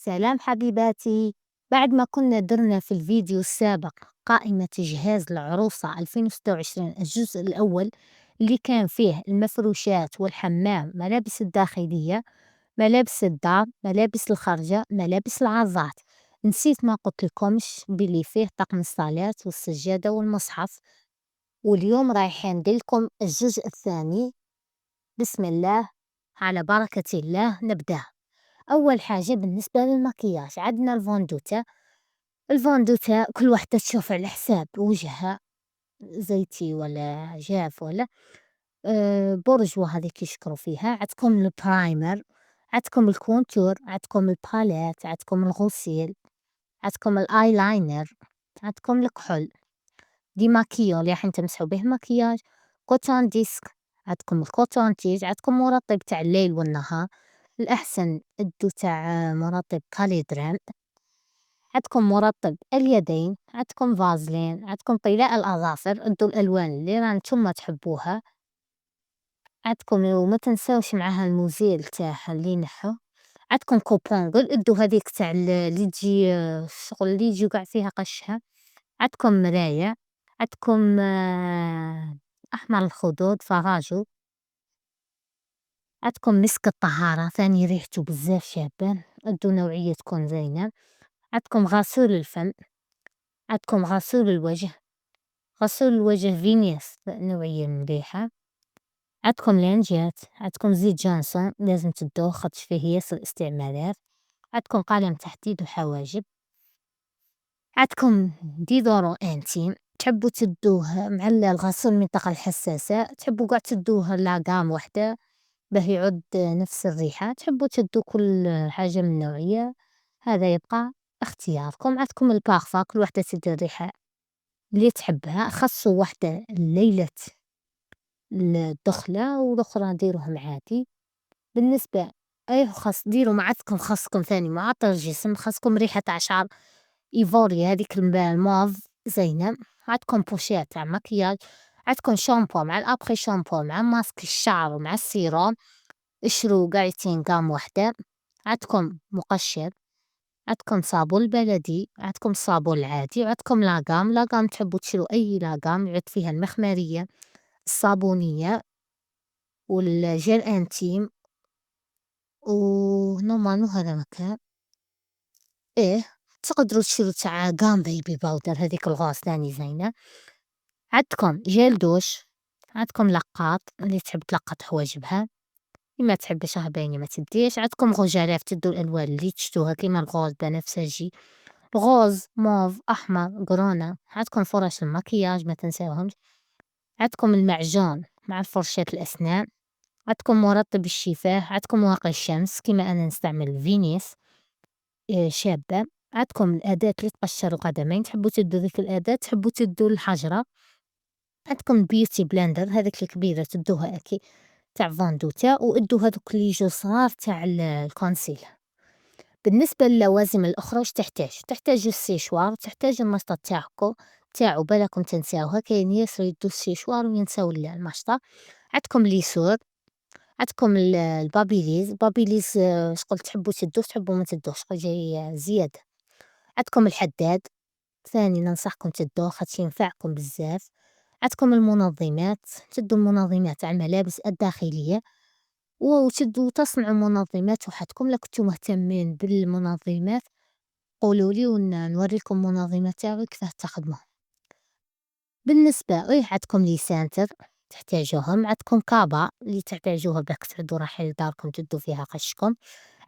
سلام حبيباتي. بعد ما كنا درنا في الفيديو السابق قائمة جهاز العروسة 2026 الجزء الأول اللي كان فيه المفروشات والحمام، ملابس الداخلية، ملابس الدار، ملابس الخرجة، ملابس العظات. نسيت ما قلت لكمش باللي فيه طقم الصلاة والسجادة والمصحف. واليوم رايحين نديرلكم الجزء الثاني. بسم الله، على بركة الله نبدأ. أول حاجة بالنسبة للمكياج عندنا الفوندوتا كل وحدة تشوف على حساب وجهها، زيتي ولا جاف ولا بورجوا هذيك يشكروا فيها. عندكم البرايمر، عندكم الكونتور، عندكم الباليت، عندكم الغسيل، عندكم الايلاينر، عندكم الكحول دي ماكيو اللي راح تمسحوا به مكياج، كوتون ديسك، عندكم الكوتون تيج، عندكم مرطب تاع الليل والنهار، الأحسن ادو تاع مرطب كاليدرين، عندكم مرطب اليدين، عندكم فازلين، عندكم طلاء الأظافر ادو الألوان اللي نتوما تحبوها، عندكم وما تنساوش معاها المزيل تاعها اللي ينحو، عندكم كوبونغل ادو هذيك تاع اللي تجي شغل اللي يجي قاع فيها قشها، عندكم مراية، عندكم أحمر الخدود فراجو، عندكم مسك الطهارة ثاني ريحته بزاف شابة ادو نوعية تكون زينة، عندكم غسول الفم، عندكم غسول الوجه، غسول الوجه فينيس نوعية مليحة، عندكم لانجات، عندكم زيت جونسون لازم تدوه خاطش فيه ياسر استعمالات، عندكم قلم تحديد الحواجب، عندكم ديدورو انتيم تحبوا تدوه مع الغسول المنطقة الحساسة، تحبوا قاع تدوه لاقام وحدة باه يعود نفس الريحة، تحبوا تدو كل حاجة من نوعية، هذا يبقى اختياركم. عندكم البارفان كل وحدة تدي الريحة اللي تحبها، خصوا وحدة ليلة الدخلة والأخرى ديروهم عادي. بالنسبة خاص ديروا معتكم خاصكم ثاني معطر الجسم، خاصكم ريحة عشار إيفوري هذيك الموف زينة، عندكم بوشيت تاع مكياج، عندكم شامبو مع الأبخي شامبو مع ماسك الشعر ومع السيروم، اشروا قاعدتين قام وحدة، عندكم مقشر، عندكم صابون البلدي، عندكم الصابون العادي، وعندكم لاقام تحبوا تشيلوا أي لاقام يعود فيها المخمرية، الصابونية، والجيل انتيم، ونورمالمون هذا مكان. إيه تقدروا تشيلوا تاع قام بيبي باودر هذيك الغاز ثاني زينة، عندكم جيل دوش، عندكم لقاط اللي تحب تلقط حواجبها، اللي ما تحبش باينة ما تديش، عندكم غوجالاف تدو الألوان اللي تشتوها كيما الغوز بنفسجي، غوز، موف، أحمر، قرونة، عندكم فرش المكياج ما تنساوهمش، عندكم المعجون مع فرشاة الأسنان، عندكم مرطب الشفاه، عندكم واقي الشمس كيما أنا نستعمل فينيس شابة، عندكم الأداة اللي تقشر القدمين تحبوا تدو ذيك الأداة، تحبوا تدو الحجرة، عندكم بيوتي بلندر هذيك الكبيرة تدوها أكيد تاع فاندوتا، وادو هاذوك اللي يجو صغار تاع الكونسيلر. بالنسبة للوازم الأخرى واش تحتاج السيشوار، تحتاج المشطة تاعو بالكم تنساوها، كاين ياسر يدو السيشوار وينساو المشطة، عندكم ليسور، عندكم البابيليز، بابيليز شغل تحبوا تدوه تحبوا ما تدوهش شغل جاي زيادة، عندكم الحداد ثاني ننصحكم تدوه خاطش ينفعكم بزاف، عندكم المنظمات تدو المنظمات على الملابس الداخلية، وتدو تصنعوا منظمات وحدكم. لا كنتو مهتمين بالمنظمات قولولي نوريكم منظمات تاعي كيفاه تخدموها. بالنسبة عندكم ليسانتر تحتاجوهم، عندكم كابا اللي تحتاجوها باش تعدو راحل داركم تدو فيها قشكم،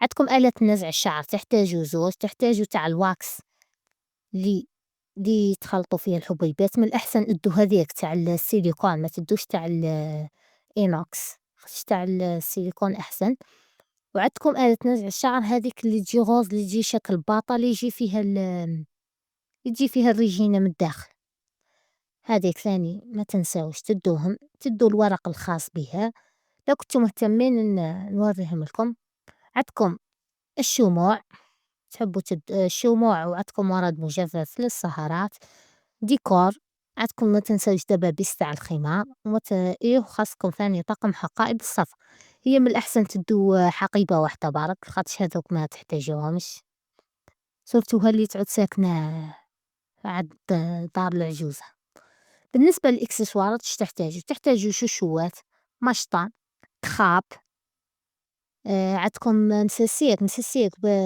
عندكم آلة نزع الشعر تحتاجو زوج، تحتاجو تاع الواكس اللي تخلطوا فيها الحبيبات، من الأحسن ادو هذيك تاع السيليكون ما تدوش تاع الإينوكس خاطش تاع السيليكون أحسن، وعندكم آلة نزع الشعر هذيك اللي تجي غوز اللي تجي شكل باطة اللي يجي فيها الريجينة من الداخل، هاذيك ثاني ما تنساوش تدوهم، تدو الورق الخاص بها. لو كنتو مهتمين نوريهم لكم، عندكم الشموع تحبوا الشموع، وعندكم ورد مجفف للسهرات، ديكور، عندكم ما تنساوش دبابيس تاع الخمار، وخاصكم ثاني طقم حقائب الصف، هي من الأحسن تدو حقيبة واحدة برك خاطش هاذوك ما تحتاجوهمش. surtout هاللي تعود ساكنة عند دار العجوزة. بالنسبة للإكسسوارات اش تحتاجو؟ تحتاجو شوشوات، مشطة، خاب، عندكم مساسيك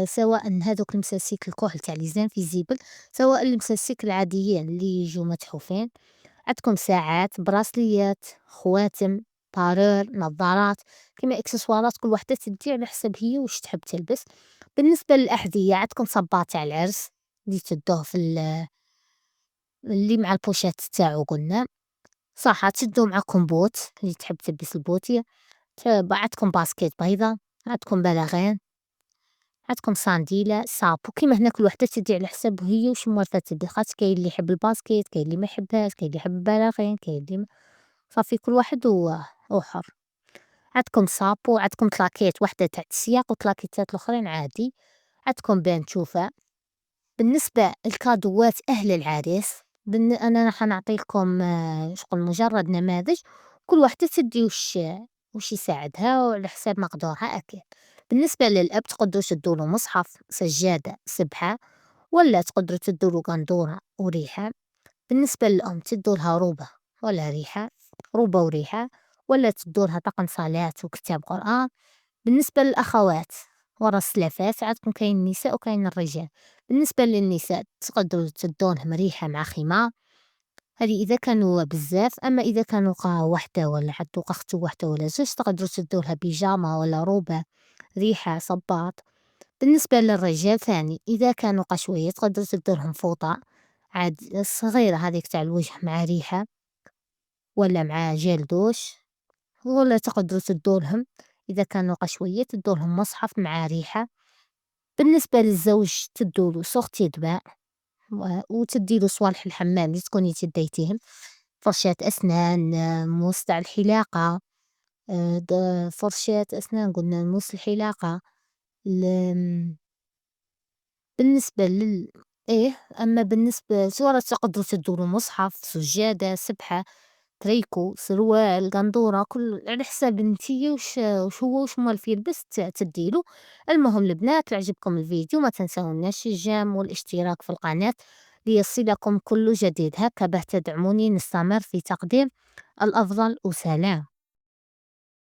سواء هاذوك المساسيك الكحل تاع لي زانفيزيبل، سواء المساسيك العاديين اللي يجو متحوفين، عندكم ساعات، براسليات، خواتم، بارور، نظارات، كيما إكسسوارات كل وحدة تدي على حسب هي واش تحب تلبس. بالنسبة للأحذية عندكم صباط تاع العرس اللي تدوه في اللي مع البوشيت تاعو قلنا، صح تشدو معاكم بوت اللي تحب تلبس البوتية، عندكم باسكيت بيضة، عندكم بلاغين، عندكم صنديلة، صابو، كيما هنا كل وحدة تدي على حسب هي وش موالفة تلبس، خاطر كاين اللي يحب الباسكيت، كاين اللي ما يحبهاش، كاين اللي يحب البلاغين، كاين اللي صافي كل واحد وحر. عندكم صابو، عندكم طلاكيت وحدة تاع السياق وطلاكيتات الأخرين عادي، عندكم بانتوفة. بالنسبة لكادوات أهل العريس أنا راح نعطيلكم شغل مجرد نماذج، كل وحدة تدي وش يساعدها وعلى حساب مقدورها أكيد. بالنسبة للأب تقدروا تدولو مصحف، سجادة، سبحة، ولا تقدروا تدولو قندورة وريحة. بالنسبة للأم تدولها روبة ولا ريحة، روبة وريحة، ولا تدولها طقم صلاة وكتاب قرآن. بالنسبة للأخوات ورا السلافات عندكم كاين النساء وكاين الرجال. بالنسبة للنساء تقدروا تدونهم ريحة مع خمار، هذه إذا كانوا بزاف، أما إذا كانوا قا وحدة ولا عندو أختو وحدة ولا زوج تقدروا تدولها بيجامة ولا روبة، ريحة، صباط. بالنسبة للرجال ثاني إذا كانوا قا شوية تقدروا تدولهم فوطة عاد صغيرة هذيك تاع الوجه مع ريحة ولا مع جيل دوش، ولا تقدروا تدولهم إذا كانوا قا شوية تدولهم مصحف مع ريحة. بالنسبة للزوج تدولو سوغتي دباء وتديلو صوالح الحمام اللي تكوني تديتيهم، فرشاة أسنان، موس تاع الحلاقة، فرشاة أسنان قلنا موس الحلاقة، بالنسبة إيه. أما بالنسبة صورة تقدروا تدولو مصحف، سجادة، سبحة، تريكو، سروال، قندورة، كل على حساب انتي وش هو وش موالف يلبس تديلو. المهم البنات عجبكم الفيديو ما تنسوناش الجيم والاشتراك في القناة ليصلكم كل جديد، هكذا تدعموني نستمر في تقديم الأفضل، وسلام.